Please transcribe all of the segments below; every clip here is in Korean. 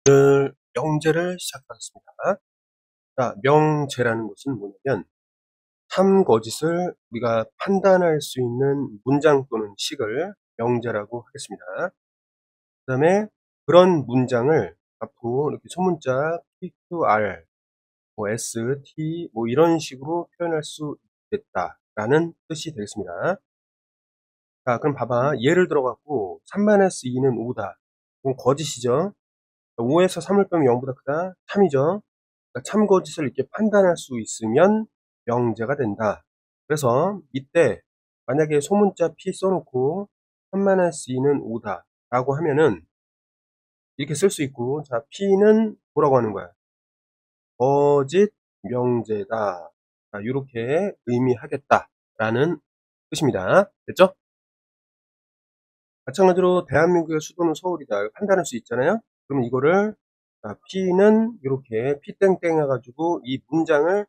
오늘 명제를 시작하겠습니다. 자, 명제라는 것은 뭐냐면 참 거짓을 우리가 판단할 수 있는 문장 또는 식을 명제라고 하겠습니다. 그 다음에 그런 문장을 앞으로 이렇게 소문자 PQR, 뭐 S, T 뭐 이런 식으로 표현할 수 있겠다라는 뜻이 되겠습니다. 자, 그럼 봐봐. 예를 들어갖고 3-2는 5다. 그럼 거짓이죠. 5에서 3을 빼면 0보다 크다. 참이죠. 그러니까 참거짓을 이렇게 판단할 수 있으면 명제가 된다. 그래서 이때 만약에 소문자 P 써놓고 3-2는 5다 라고 하면은 이렇게 쓸 수 있고, 자, P는 뭐라고 하는 거야? 거짓 명제다. 자, 이렇게 의미하겠다 라는 뜻입니다. 됐죠? 마찬가지로 대한민국의 수도는 서울이다 판단할 수 있잖아요. 그럼 이거를 P는 이렇게 P땡땡 해가지고 이 문장을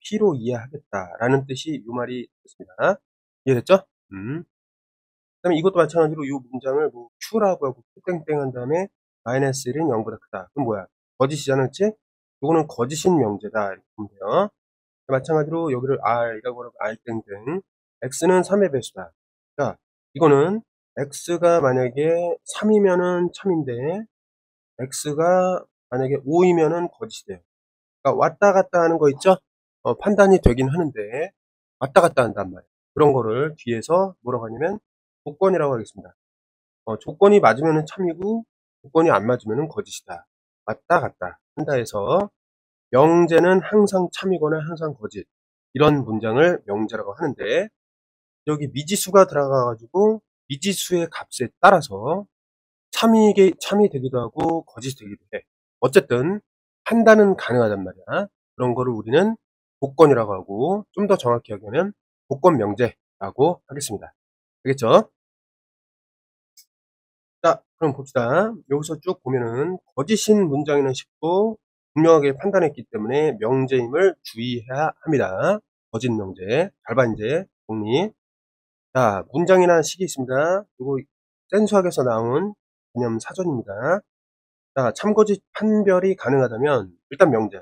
P로 이해하겠다라는 뜻이 이 말이 됐습니다. 이해됐죠? 그다음에 이것도 마찬가지로 이 문장을 뭐 Q라고 하고 P땡땡 한 다음에 -1은 0보다 크다. 그럼 뭐야? 거짓이잖아, 그렇지? 이거는 거짓인 명제다 이렇게 보면 돼요. 마찬가지로 여기를 R이라고 하고 R땡땡 X는 3의 배수다. 자, 이거는 X가 만약에 3이면은 참인데 X가 만약에 5이면은 거짓이 돼요. 그러니까 왔다 갔다 하는 거 있죠? 판단이 되긴 하는데 왔다 갔다 한단 말이에요. 그런 거를 뒤에서 뭐라고 하냐면 조건이라고 하겠습니다. 조건이 맞으면은 참이고 조건이 안 맞으면은 거짓이다. 왔다 갔다 한다 해서 명제는 항상 참이거나 항상 거짓, 이런 문장을 명제라고 하는데, 여기 미지수가 들어가 가지고 미지수의 값에 따라서 참이 되기도 하고 거짓이 되기도 해. 어쨌든 판단은 가능하단 말이야. 그런 거를 우리는 복권이라고 하고, 좀 더 정확히 하면 복권 명제라고 하겠습니다. 알겠죠? 자, 그럼 봅시다. 여기서 쭉 보면은 거짓인 문장에는 쉽고 분명하게 판단했기 때문에 명제임을 주의해야 합니다. 거짓 명제. 잘 봐, 이제 정리. 자, 문장이나 식이 있습니다. 그리고 센수학에서 나온 개념 사전입니다. 자, 참거짓 판별이 가능하다면 일단 명제야.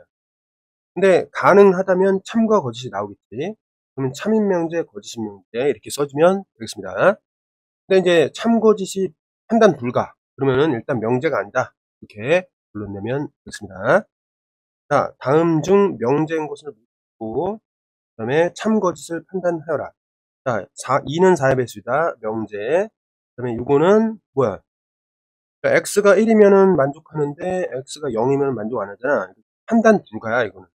근데 가능하다면 참과 거짓이 나오겠지. 그러면 참인 명제, 거짓인 명제 이렇게 써주면 되겠습니다. 근데 이제 참거짓이 판단 불가. 그러면은 일단 명제가 아니다. 이렇게 결론 내면 되겠습니다. 자, 다음 중 명제인 것을 묻고, 그 다음에 참거짓을 판단하여라. 자, 2는 4의 배수이다. 명제. 그 다음에 요거는 뭐야? 그러니까 x가 1이면은 만족하는데 x가 0이면 만족 안 하잖아. 판단 불가야, 이거는.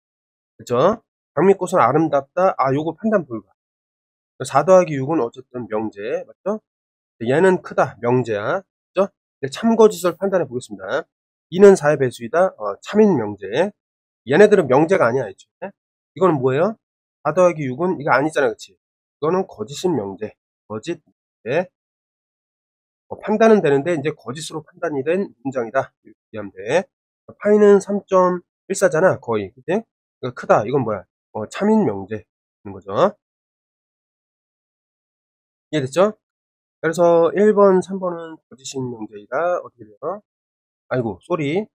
그죠? 장미꽃은 아름답다. 요거 판단 불가. 4 더하기 6은 어쨌든 명제. 맞죠? 얘는 크다. 명제야. 그죠? 참거짓을 판단해 보겠습니다. 2는 4의 배수이다. 참인 명제. 얘네들은 명제가 아니야. 이거는 뭐예요? 4 더하기 6은 이거 아니잖아. 그치? 이거는 거짓인 명제. 거짓 명제. 판단은 되는데 이제 거짓으로 판단이 된 문장이다. 이렇게 이해하면 돼. 파이는 3.14잖아. 거의. 그치? 그러니까 크다. 이건 뭐야? 참인 명제인 거죠. 이해됐죠? 그래서 1번, 3번은 거짓인 명제이다. 어떻게 돼요? 아이고, 쏘리.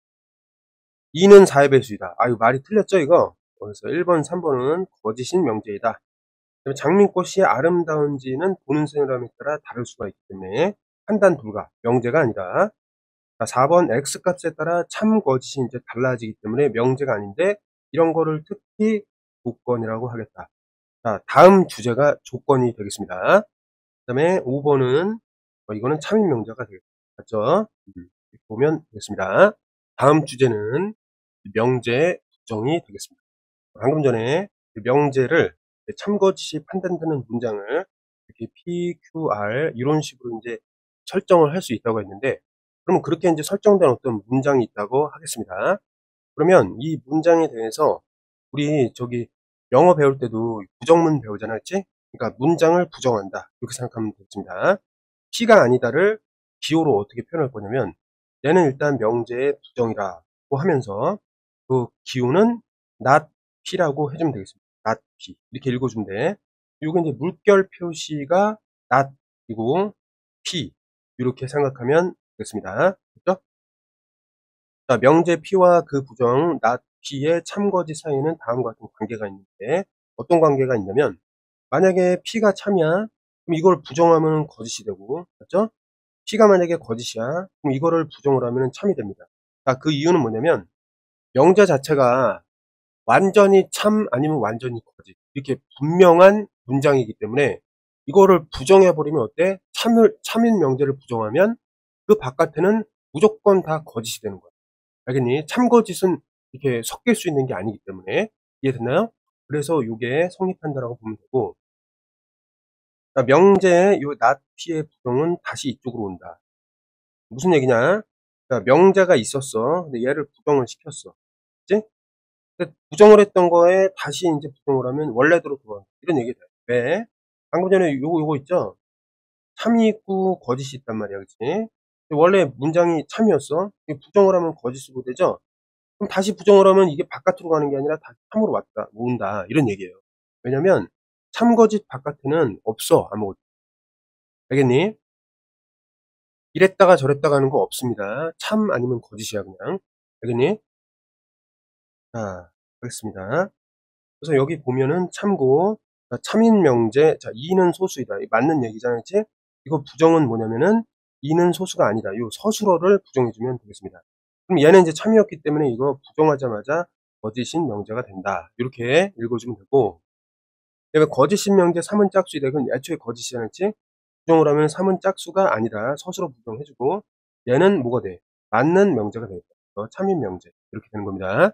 2는 4의 배수이다. 이거 말이 틀렸죠, 이거? 그래서 1번, 3번은 거짓인 명제이다. 장미꽃이 아름다운지는 보는 사람에 따라 다를 수가 있기 때문에 판단 불가, 명제가 아니라. 4번 X값에 따라 참 거짓이 이제 달라지기 때문에 명제가 아닌데, 이런 거를 특히 조건이라고 하겠다. 자, 다음 주제가 조건이 되겠습니다. 그 다음에 5번은 이거는 참인 명제가 되겠다. 맞죠? 이렇게 보면 되겠습니다. 다음 주제는 명제 부정이 되겠습니다. 방금 전에 명제를 참거짓이 판단되는 문장을 이렇게 PQR 이런 식으로 이제 설정을 할 수 있다고 했는데, 그러면 그렇게 이제 설정된 어떤 문장이 있다고 하겠습니다. 그러면 이 문장에 대해서 우리 영어 배울 때도 부정문 배우잖아, 그치? 그러니까 문장을 부정한다 이렇게 생각하면 되겠습니다. P가 아니다를 기호로 어떻게 표현할 거냐면, 얘는 일단 명제의 부정이라고 하면서 그 기호는 not P라고 해주면 되겠습니다. not P 이렇게 읽어주면 돼. 요게 이제 물결 표시가 not이고 P 이렇게 생각하면 되겠습니다. 그렇죠? 자, 명제 P와 그 부정 not P의 참거짓 사이에는 다음과 같은 관계가 있는데 어떤 관계가 있냐면 만약에 P가 참이야. 그럼 이걸 부정하면 거짓이 되고 맞죠? P가 만약에 거짓이야. 그럼 이거를 부정을 하면 참이 됩니다. 자, 그 이유는 뭐냐면 명제 자체가 완전히 참 아니면 완전히 거짓 이렇게 분명한 문장이기 때문에 이거를 부정해 버리면 어때? 참인 명제를 부정하면 그 바깥에는 무조건 다 거짓이 되는 거야. 알겠니? 참거짓은 이렇게 섞일 수 있는 게 아니기 때문에. 이해됐나요? 그래서 요게 성립한다라고 보면 되고, 명제의 요 not P의 부정은 다시 이쪽으로 온다. 무슨 얘기냐? 명제가 있었어. 근데 얘를 부정을 시켰어. 그치? 근데 부정을 했던 거에 다시 이제 부정을 하면 원래대로 돌아온다. 이런 얘기다. 왜? 방금 전에 요거 있죠? 참이 있고 거짓이 있단 말이야. 그치? 원래 문장이 참이었어. 부정을 하면 거짓으로 되죠? 그럼 다시 부정을 하면 이게 바깥으로 가는 게 아니라 다시 참으로 온다. 이런 얘기예요. 왜냐면 참거짓 바깥에는 없어. 아무것도. 알겠니? 이랬다가 저랬다가 하는 거 없습니다. 참 아니면 거짓이야 그냥. 알겠니? 자, 알겠습니다. 그래서 여기 보면은 참고 참인 명제. 자, 이는 소수이다. 맞는 얘기잖아요. 그치? 이거 부정은 뭐냐면은 이는 소수가 아니다. 요 서술어를 부정해주면 되겠습니다. 그럼 얘는 이제 참이었기 때문에 이거 부정하자마자 거짓인 명제가 된다. 이렇게 읽어주면 되고, 그다음에 거짓인 명제 3은 짝수이다. 그건 애초에 거짓이잖아. 그치? 부정을 하면 3은 짝수가 아니다. 서술어 부정해주고, 얘는 뭐가 돼? 맞는 명제가 되겠다. 참인 명제. 이렇게 되는 겁니다.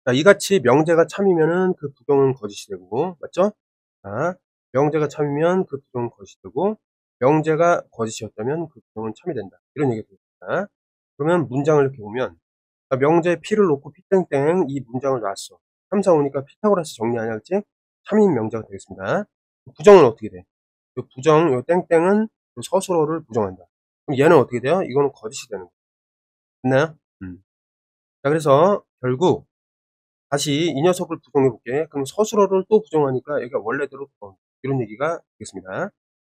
자, 이같이 명제가 참이면은 그 부정은 거짓이 되고, 맞죠? 자, 명제가 참이면 그 부정은 거짓이 되고, 명제가 거짓이었다면 그 부정은 참이 된다. 이런 얘기가 됩니다. 그러면 문장을 이렇게 보면, 명제에 P를 놓고 P땡땡 이 문장을 놨어. 3, 4, 5니까 피타고라스 정리하냐, 그치? 참인 명제가 되겠습니다. 부정은 어떻게 돼? 요 부정, 요 땡땡은 요 서술어를 부정한다. 그럼 얘는 어떻게 돼요? 이거는 거짓이 되는 거예요. 됐나요? 자, 그래서 결국 다시 이 녀석을 부정해 볼게. 그럼 서술어를 또 부정하니까 여기가 원래대로 돌아온다. 이런 얘기가 되겠습니다.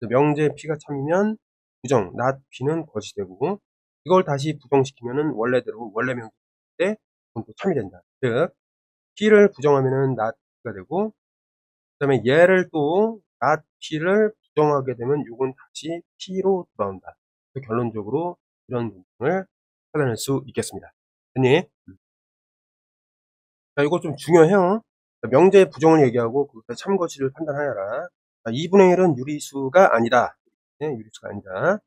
명제 P가 참이면 부정, not P는 거짓이 되고, 이걸 다시 부정시키면은 원래대로 원래 명제 때 그건 또 참이 된다. 즉 P를 부정하면은 not P가 되고, 그다음에 얘를 또 not P를 부정하게 되면 요건 다시 P로 돌아온다. 결론적으로 이런 문장을 찾아낼 수 있겠습니다. 됐니? 자, 이거 좀 중요해요. 명제의 부정을 얘기하고 그것의 참거짓을 판단하여라. 자, 2분의 1은 유리수가 아니다. 네, 유리수가 아니다.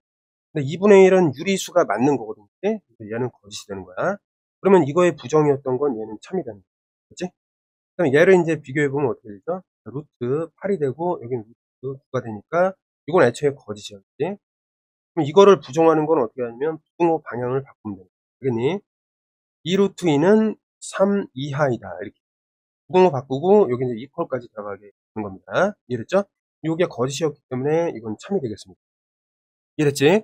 근데 2분의 1은 유리수가 맞는 거거든요. 네? 얘는 거짓이 되는 거야. 그러면 이거의 부정이었던 건 얘는 참이 되는 거야. 그치? 그럼 얘를 이제 비교해보면 어떻게 되죠? 루트 8이 되고, 여기는 루트 9가 되니까, 이건 애초에 거짓이었지. 그럼 이거를 부정하는 건 어떻게 하냐면, 부등호 방향을 바꾸면 돼. 알겠니? 2 루트 2는 3 이하이다. 이렇게. 부등호 바꾸고 여기 이제 이퀄까지 들어가게 되는 겁니다. 이해됐죠? 요게 거짓이었기 때문에 이건 참이 되겠습니다. 이해됐지?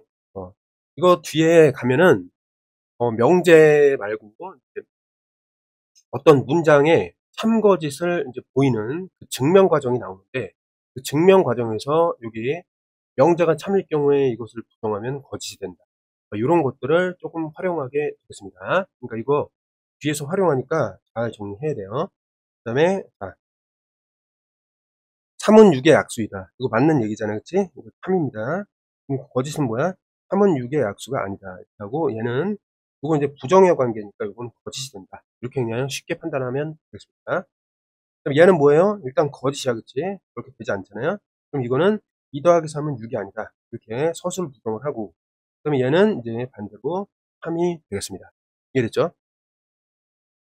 이거 뒤에 가면은 명제 말고 이제 어떤 문장에 참거짓을 이제 보이는 그 증명 과정이 나오는데 그 증명 과정에서 여기 명제가 참일 경우에 이것을 부정하면 거짓이 된다. 이런 것들을 조금 활용하게 되겠습니다. 그러니까 이거 뒤에서 활용하니까 잘 정리해야 돼요. 그 다음에 3은 6의 약수이다. 이거 맞는 얘기잖아요. 그치? 이거 참입니다. 거짓은 뭐야? 3은 6의 약수가 아니다. 하고 얘는 이건 이제 부정의 관계니까 이건 거짓이 된다. 이렇게 그냥 쉽게 판단하면 되겠습니다. 그럼 얘는 뭐예요? 일단 거짓이야. 그치? 그렇게 되지 않잖아요. 그럼 이거는 2 더하기 3은 6이 아니다. 이렇게 서술 부정을 하고 그러면 얘는 이제 반대로 3이 되겠습니다. 이해됐죠?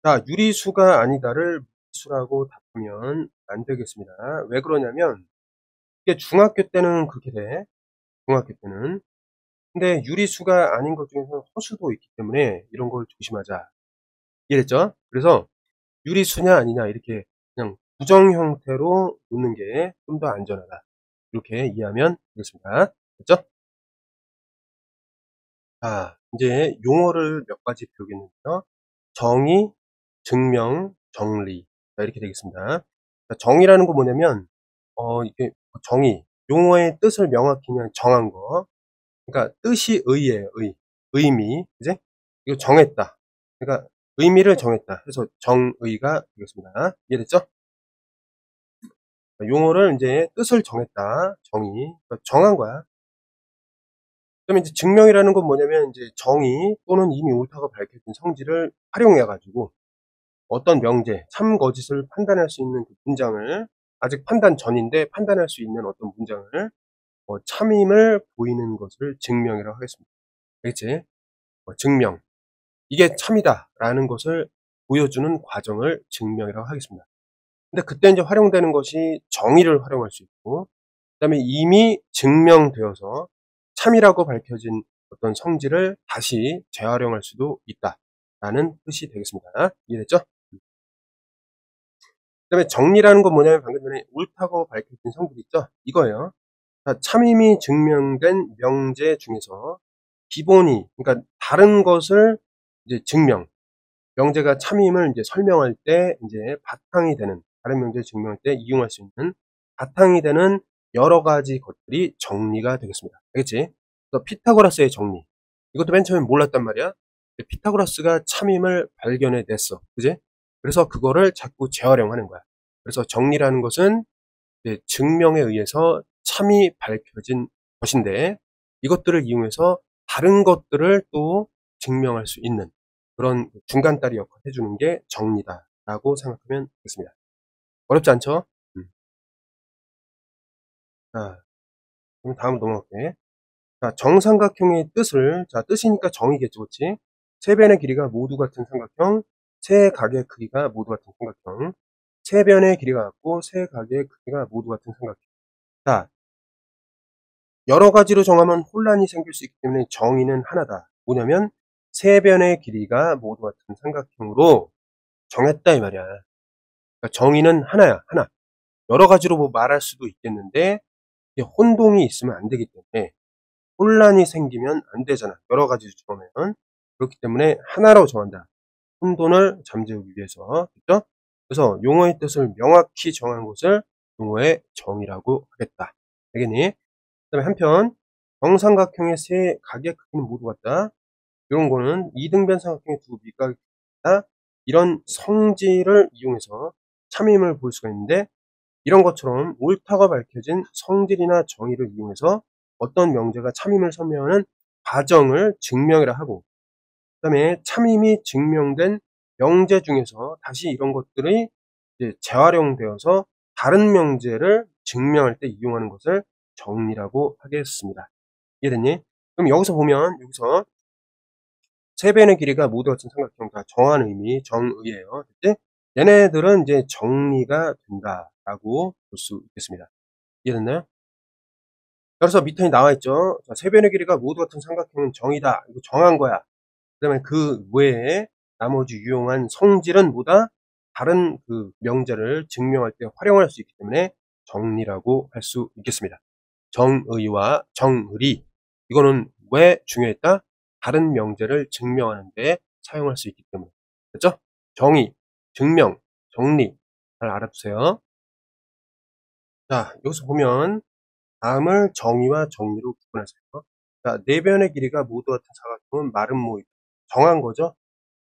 자, 유리수가 아니다를 무리수라고 답하면 안 되겠습니다. 왜 그러냐면 이게 중학교 때는 그렇게 돼. 중학교 때는. 근데 유리수가 아닌 것 중에서 허수도 있기 때문에 이런 걸 조심하자. 이해됐죠? 그래서 유리수냐 아니냐 이렇게 그냥 부정 형태로 놓는 게 좀 더 안전하다. 이렇게 이해하면 되겠습니다. 됐죠? 자, 이제 용어를 몇 가지 배우겠는데요. 정의, 증명, 정리. 자, 이렇게 되겠습니다. 자, 정의라는 거 뭐냐면, 이게 정의. 용어의 뜻을 명확히 그냥 정한 거. 그러니까 뜻이 의예요, 의. 의미. 그지? 이거 정했다. 그러니까 의미를 정했다 해서 정의가 되겠습니다. 이해됐죠? 용어를 이제 뜻을 정했다. 정의. 그러니까 정한 거야. 그다음에 이제 증명이라는 건 뭐냐면 이제 정의 또는 이미 옳다고 밝혀진 성질을 활용해 가지고 어떤 명제, 참 거짓을 판단할 수 있는 그 문장을 아직 판단 전인데 판단할 수 있는 어떤 문장을 참임을 보이는 것을 증명이라고 하겠습니다. 알겠지? 증명. 이게 참이다라는 것을 보여주는 과정을 증명이라고 하겠습니다. 근데 그때 이제 활용되는 것이 정의를 활용할 수 있고, 그다음에 이미 증명되어서 참이라고 밝혀진 어떤 성질을 다시 재활용할 수도 있다라는 뜻이 되겠습니다. 이해됐죠? 그다음에 정리라는 건 뭐냐면 방금 전에 옳다고 밝혀진 성질 있죠? 이거예요. 자, 참임이 증명된 명제 중에서 기본이, 그러니까 다른 것을 이제 증명, 명제가 참임을 이제 설명할 때 이제 바탕이 되는, 다른 명제 증명할 때 이용할 수 있는 바탕이 되는 여러 가지 것들이 정리가 되겠습니다. 알겠지? 그래서 피타고라스의 정리. 이것도 맨 처음에 몰랐단 말이야. 피타고라스가 참임을 발견해 냈어. 그지? 그래서 그거를 자꾸 재활용하는 거야. 그래서 정리라는 것은 이제 증명에 의해서 참이 밝혀진 것인데 이것들을 이용해서 다른 것들을 또 증명할 수 있는 그런 중간다리 역할을 해주는 게 정리다라고 생각하면 되겠습니다. 어렵지 않죠? 자, 그럼 다음 넘어갈게. 자, 정삼각형의 뜻을, 자, 뜻이니까 정이겠죠, 그렇지? 세 변의 길이가 모두 같은 삼각형, 세 각의 크기가 모두 같은 삼각형, 세 변의 길이가 같고 세 각의 크기가 모두 같은 삼각형. 자, 여러 가지로 정하면 혼란이 생길 수 있기 때문에 정의는 하나다. 뭐냐면 세 변의 길이가 모두 같은 삼각형으로 정했다 이 말이야. 그러니까 정의는 하나야, 하나. 여러 가지로 뭐 말할 수도 있겠는데 혼동이 있으면 안 되기 때문에 혼란이 생기면 안 되잖아. 여러 가지로 정하면. 그렇기 때문에 하나로 정한다. 혼돈을 잠재우기 위해서. 그렇죠? 그래서 용어의 뜻을 명확히 정한 것을 용어의 정의라고 하겠다. 알겠니? 그다음에 한편 정삼각형의 세 각의 크기는 모두 같다. 이런 거는 이등변 삼각형의 두 밑각의 크기다. 이런 성질을 이용해서 참임을 볼 수가 있는데 이런 것처럼 옳다고 밝혀진 성질이나 정의를 이용해서 어떤 명제가 참임을 설명하는 과정을 증명이라 하고 그다음에 참임이 증명된 명제 중에서 다시 이런 것들이 이제 재활용되어서 다른 명제를 증명할 때 이용하는 것을 정리라고 하겠습니다. 이해됐니? 그럼 여기서 보면 여기서 세 변의 길이가 모두 같은 삼각형 다 정한 의미, 정의예요. 그때 얘네들은 이제 정리가 된다라고 볼 수 있겠습니다. 이해됐나요? 그래서 밑에 나와 있죠. 자, 세 변의 길이가 모두 같은 삼각형은 정이다. 이거 정한 거야. 그다음에 그 외에 나머지 유용한 성질은 뭐다? 다른 그 명제를 증명할 때 활용할 수 있기 때문에 정리라고 할 수 있겠습니다. 정의와 정리. 이거는 왜 중요했다? 다른 명제를 증명하는 데 사용할 수 있기 때문에. 됐죠? 정의, 증명, 정리. 잘 알아두세요. 자, 여기서 보면 다음을 정의와 정리로 구분하세요. 자, 네 변의 길이가 모두 같은 사각형은 마름 모이다. 정한 거죠?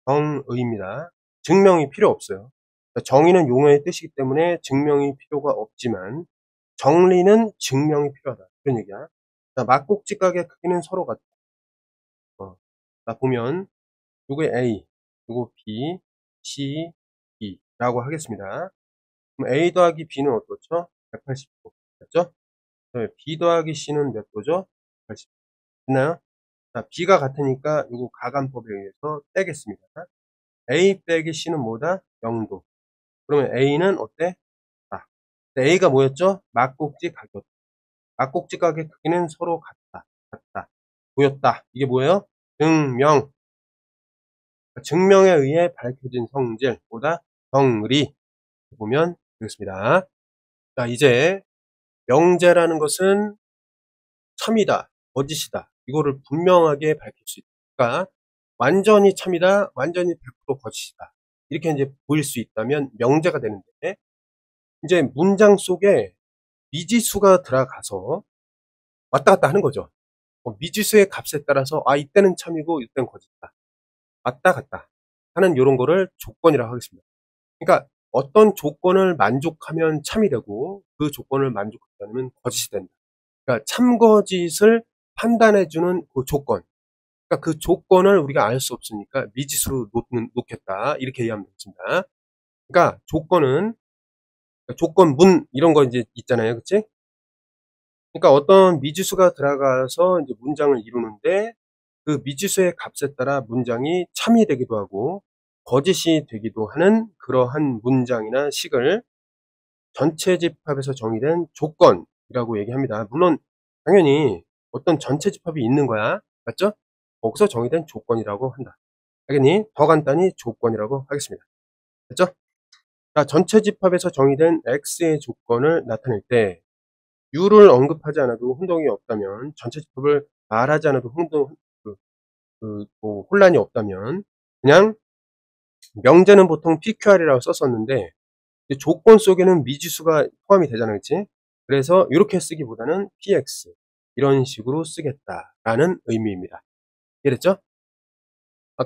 정의입니다. 증명이 필요 없어요. 정의는 용어의 뜻이기 때문에 증명이 필요가 없지만 정리는 증명이 필요하다. 그런 얘기야. 자, 막꼭지 각의 크기는 서로 같다. 자, 보면 요게 A, 요거 B, C, D라고 하겠습니다. 그럼 A 더하기 B는 어떻죠? 180도. 됐죠? B 더하기 C는 몇 도죠? 80도. 됐나요? 자, B가 같으니까 요거 가감법에 의해서 떼겠습니다. A 빼기 C는 뭐다? 0도. 그러면 A는 어때? 아, A가 뭐였죠? 막꼭지 각이었다. 막꼭지 각의 크기는 서로 같다. 같다. 보였다. 이게 뭐예요? 증명. 증명에 의해 밝혀진 성질보다 정리 보면 되겠습니다. 자, 이제 명제라는 것은 참이다, 거짓이다. 이거를 분명하게 밝힐 수 있다. 그러니까 완전히 참이다, 완전히 100% 거짓이다. 이렇게 이제 보일 수 있다면 명제가 되는데 이제 문장 속에 미지수가 들어가서 왔다 갔다 하는 거죠. 미지수의 값에 따라서 이때는 참이고 이때는 거짓이다. 왔다 갔다 하는 요런 거를 조건이라고 하겠습니다. 그러니까 어떤 조건을 만족하면 참이 되고 그 조건을 만족하지 않으면 거짓이 된다. 그러니까 참거짓을 판단해 주는 그 조건. 그러니까 그 조건을 우리가 알 수 없으니까 미지수로 놓겠다. 이렇게 이해하면 되겠습니다. 그러니까 조건은 조건문 이런 거 이제 있잖아요. 그치? 그러니까 어떤 미지수가 들어가서 이제 문장을 이루는데 그 미지수의 값에 따라 문장이 참이 되기도 하고 거짓이 되기도 하는 그러한 문장이나 식을 전체 집합에서 정의된 조건이라고 얘기합니다. 물론 당연히 어떤 전체 집합이 있는 거야. 맞죠? 거기서 정의된 조건이라고 한다. 알겠니? 더 간단히 조건이라고 하겠습니다. 됐죠? 자, 전체 집합에서 정의된 X의 조건을 나타낼 때 U를 언급하지 않아도 혼동이 없다면 전체 집합을 말하지 않아도 뭐 혼란이 없다면 그냥 명제는 보통 PQR이라고 썼었는데 조건 속에는 미지수가 포함이 되잖아요. 그치? 그래서 이렇게 쓰기보다는 PX 이런 식으로 쓰겠다라는 의미입니다. 이해됐죠?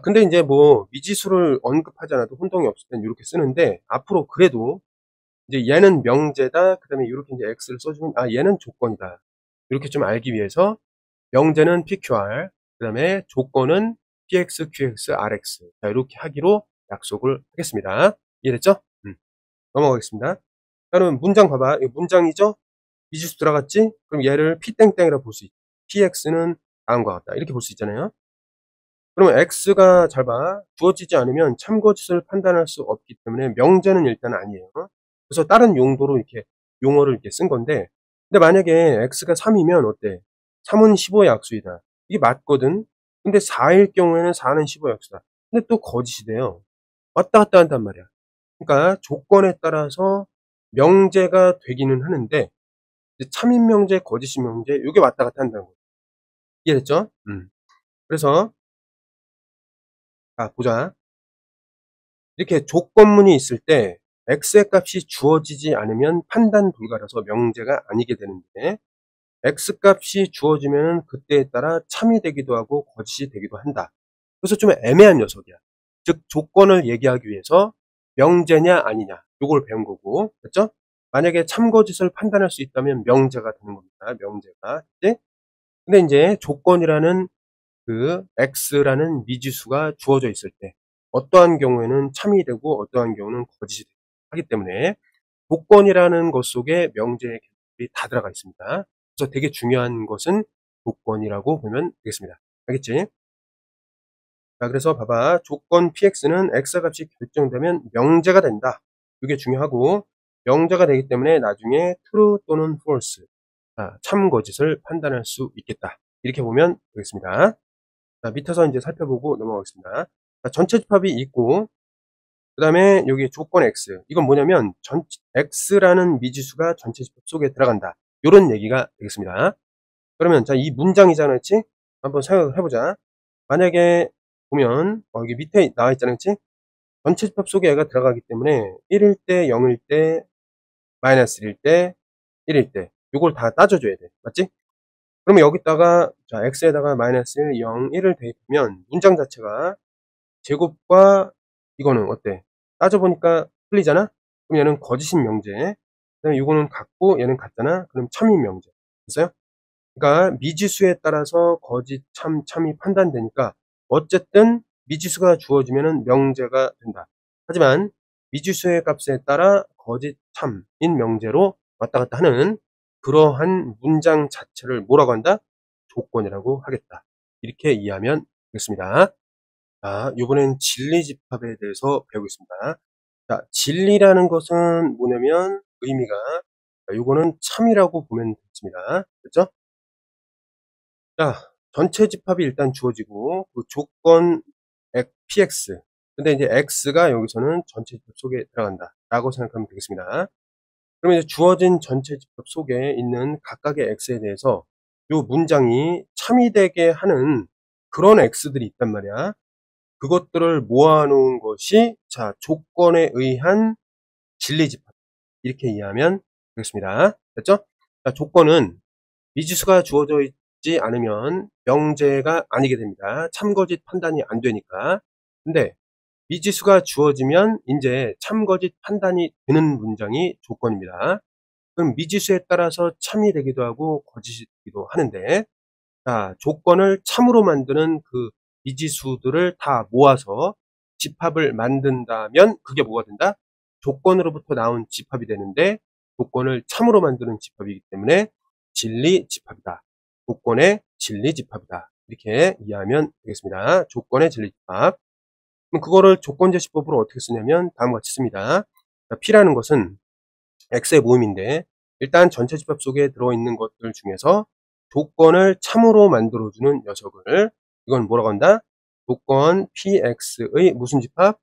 근데 이제 뭐 미지수를 언급하지 않아도 혼동이 없을 땐 이렇게 쓰는데 앞으로 그래도 이제 얘는 명제다. 그다음에 이렇게 이제 X를 써주면 얘는 조건이다. 이렇게 좀 알기 위해서 명제는 PQR, 그다음에 조건은 PX, QX, RX. 자, 이렇게 하기로 약속을 하겠습니다. 이해됐죠? 넘어가겠습니다. 그러면 문장 봐봐. 이거 문장이죠? 미지수 들어갔지? 그럼 얘를 P땡땡이라고 볼 수 있죠. PX는 다음과 같다. 이렇게 볼 수 있잖아요. 그러면 X가 잘 봐. 주어지지 않으면 참거짓을 판단할 수 없기 때문에 명제는 일단 아니에요. 그래서 다른 용도로 이렇게 용어를 이렇게 쓴 건데, 근데 만약에 X가 3이면 어때? 3은 15의 약수이다. 이게 맞거든? 근데 4일 경우에는 4는 15의 약수다. 근데 또 거짓이 돼요. 왔다 갔다 한단 말이야. 그러니까 조건에 따라서 명제가 되기는 하는데, 참인 명제, 거짓인 명제, 이게 왔다 갔다 한다는 거죠. 이해됐죠? 그래서, 보자. 이렇게 조건문이 있을 때 x의 값이 주어지지 않으면 판단 불가라서 명제가 아니게 되는데 x 값이 주어지면 그때에 따라 참이 되기도 하고 거짓이 되기도 한다. 그래서 좀 애매한 녀석이야. 즉 조건을 얘기하기 위해서 명제냐 아니냐 요걸 배운 거고, 그렇죠? 만약에 참거짓을 판단할 수 있다면 명제가 되는 겁니다. 명제가. 그치? 근데 이제 조건이라는 그 x라는 미지수가 주어져 있을 때 어떠한 경우에는 참이 되고 어떠한 경우는 거짓이 하기 때문에 조건이라는 것 속에 명제의 개념이 다 들어가 있습니다. 그래서 되게 중요한 것은 조건이라고 보면 되겠습니다. 알겠지? 자, 그래서 봐봐. 조건 px는 x값이 결정되면 명제가 된다. 이게 중요하고 명제가 되기 때문에 나중에 true 또는 false, 참 거짓을 판단할 수 있겠다. 이렇게 보면 되겠습니다. 자, 밑에서 이제 살펴보고 넘어가겠습니다. 자, 전체 집합이 있고, 그 다음에 여기 조건 X. 이건 뭐냐면, X라는 미지수가 전체 집합 속에 들어간다. 요런 얘기가 되겠습니다. 그러면, 자, 이 문장이잖아, 그치? 한번 생각을 해보자. 만약에 보면, 여기 밑에 나와 있잖아, 그치? 전체 집합 속에 얘가 들어가기 때문에, 1일 때, 0일 때, 마이너스 1일 때, 1일 때, 요걸 다 따져줘야 돼. 맞지? 그러면 여기다가, 자, x에다가 마이너스 1, 0, 1을 대입하면 문장 자체가 제곱과 이거는 어때? 따져보니까 틀리잖아? 그럼 얘는 거짓인 명제. 그 다음에 이거는 같고 얘는 같잖아? 그럼 참인 명제. 됐어요? 그러니까 미지수에 따라서 거짓, 참, 참이 판단되니까 어쨌든 미지수가 주어지면 명제가 된다. 하지만 미지수의 값에 따라 거짓, 참인 명제로 왔다 갔다 하는 그러한 문장 자체를 뭐라고 한다? 조건이라고 하겠다. 이렇게 이해하면 되겠습니다. 자, 이번엔 진리 집합에 대해서 배우겠습니다. 자, 진리라는 것은 뭐냐면 의미가, 이거는 참이라고 보면 되겠습니다. 그렇죠? 자, 전체 집합이 일단 주어지고 그 조건 px. 근데 이제 x가 여기서는 전체 집합 속에 들어간다 라고 생각하면 되겠습니다. 그러면 이제 주어진 전체 집합 속에 있는 각각의 x에 대해서 요 문장이 참이 되게 하는 그런 x들이 있단 말이야. 그것들을 모아놓은 것이 자 조건에 의한 진리집합, 이렇게 이해하면 되겠습니다. 됐죠? 자, 조건은 미지수가 주어져 있지 않으면 명제가 아니게 됩니다. 참거짓 판단이 안 되니까. 근데 미지수가 주어지면 이제 참거짓 판단이 되는 문장이 조건입니다. 그럼 미지수에 따라서 참이 되기도 하고 거짓이 되기도 하는데, 자, 조건을 참으로 만드는 그 미지수들을 다 모아서 집합을 만든다면 그게 뭐가 된다? 조건으로부터 나온 집합이 되는데, 조건을 참으로 만드는 집합이기 때문에 진리 집합이다. 조건의 진리 집합이다. 이렇게 이해하면 되겠습니다. 조건의 진리 집합. 그럼 그거를 조건제시법으로 어떻게 쓰냐면 다음과 같이 씁니다. 자, P라는 것은 X의 모임인데, 일단 전체 집합 속에 들어있는 것들 중에서 조건을 참으로 만들어주는 녀석을, 이건 뭐라고 한다? 조건 PX의 무슨 집합?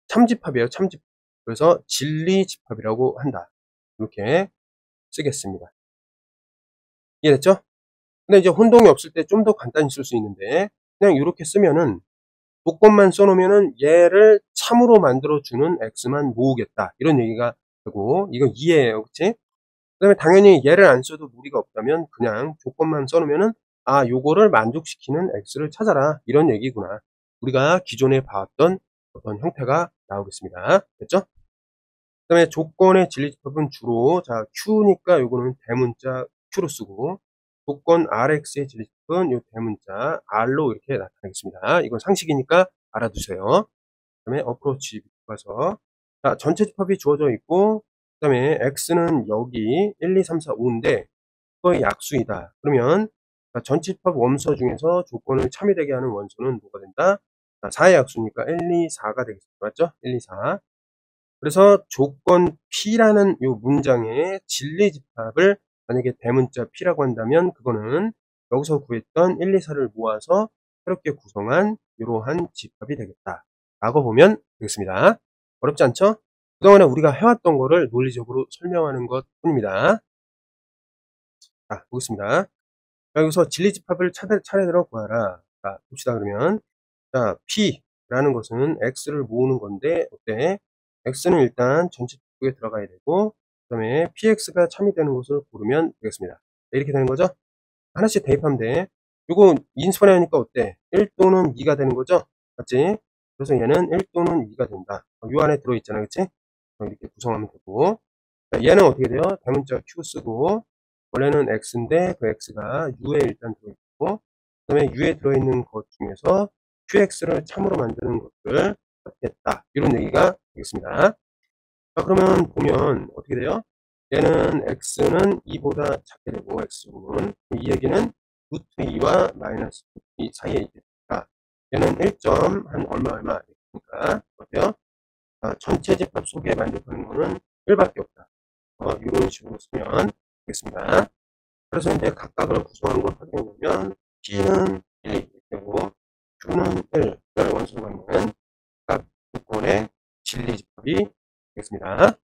참집합이에요. 참집합. 그래서 진리 집합이라고 한다. 이렇게 쓰겠습니다. 이해됐죠? 근데 이제 혼동이 없을 때 좀 더 간단히 쓸 수 있는데, 그냥 이렇게 쓰면은 조건만 써놓으면은 얘를 참으로 만들어주는 X만 모으겠다. 이런 얘기가 되고, 이거 이해해요. 그치? 그 다음에 당연히 얘를 안 써도 무리가 없다면 그냥 조건만 써놓으면은, 아, 요거를 만족시키는 X를 찾아라. 이런 얘기구나. 우리가 기존에 봐왔던 어떤 형태가 나오겠습니다. 됐죠? 그 다음에 조건의 진리집합은 주로, 자, Q니까 요거는 대문자 Q로 쓰고, 조건 RX의 진리집합은 요 대문자 R로 이렇게 나타나겠습니다. 이건 상식이니까 알아두세요. 그 다음에 어프로치 가서, 자, 전체 집합이 주어져 있고, 그 다음에 X는 여기 1, 2, 3, 4, 5인데 그거의 약수이다. 그러면 전체 집합 원소 중에서 조건을 참여되게 하는 원소는 뭐가 된다? 4의 약수니까 1, 2, 4가 되겠습니다. 맞죠? 1, 2, 4. 그래서 조건 P라는 요 문장의 진리 집합을 만약에 대문자 P라고 한다면 그거는 여기서 구했던 1, 2, 4를 모아서 새롭게 구성한 이러한 집합이 되겠다. 라고 보면 되겠습니다. 어렵지 않죠? 그동안에 우리가 해왔던 거를 논리적으로 설명하는 것 뿐입니다. 자, 보겠습니다. 자, 여기서 진리 집합을 차례대로 구하라. 자, 봅시다, 그러면. 자, P라는 것은 X를 모으는 건데, 어때? X는 일단 전체 집합에 들어가야 되고, 그 다음에 PX가 참이 되는 것을 고르면 되겠습니다. 이렇게 되는 거죠? 하나씩 대입하면 돼. 요거 인수분해 하니까 어때? 1 또는 2가 되는 거죠? 맞지? 그래서 얘는 1 또는 2가 된다. 요 안에 들어있잖아, 그치? 이렇게 구성하면 되고. 자, 얘는 어떻게 돼요? 대문자 Q 쓰고, 원래는 X인데, 그 X가 U에 일단 들어있고, 그 다음에 U에 들어있는 것 중에서 QX를 참으로 만드는 것을 찾겠다. 이런 얘기가 되겠습니다. 자, 그러면 보면 어떻게 돼요? 얘는 X는 2보다 작게 되고, X는. 이 얘기는 루트 2와 마이너스 2 사이에 있겠다. 얘는 1점 한 얼마 되니까, 어때요? 전체 집합 속에 만족하는 거는 1밖에 없다. 이런 식으로 쓰면 되겠습니다. 그래서 이제 각각을 구성하는 걸 확인해 보면, P는 1, 되고, Q는 1, 원소가 있는 각 조건의 진리 집합이 되겠습니다.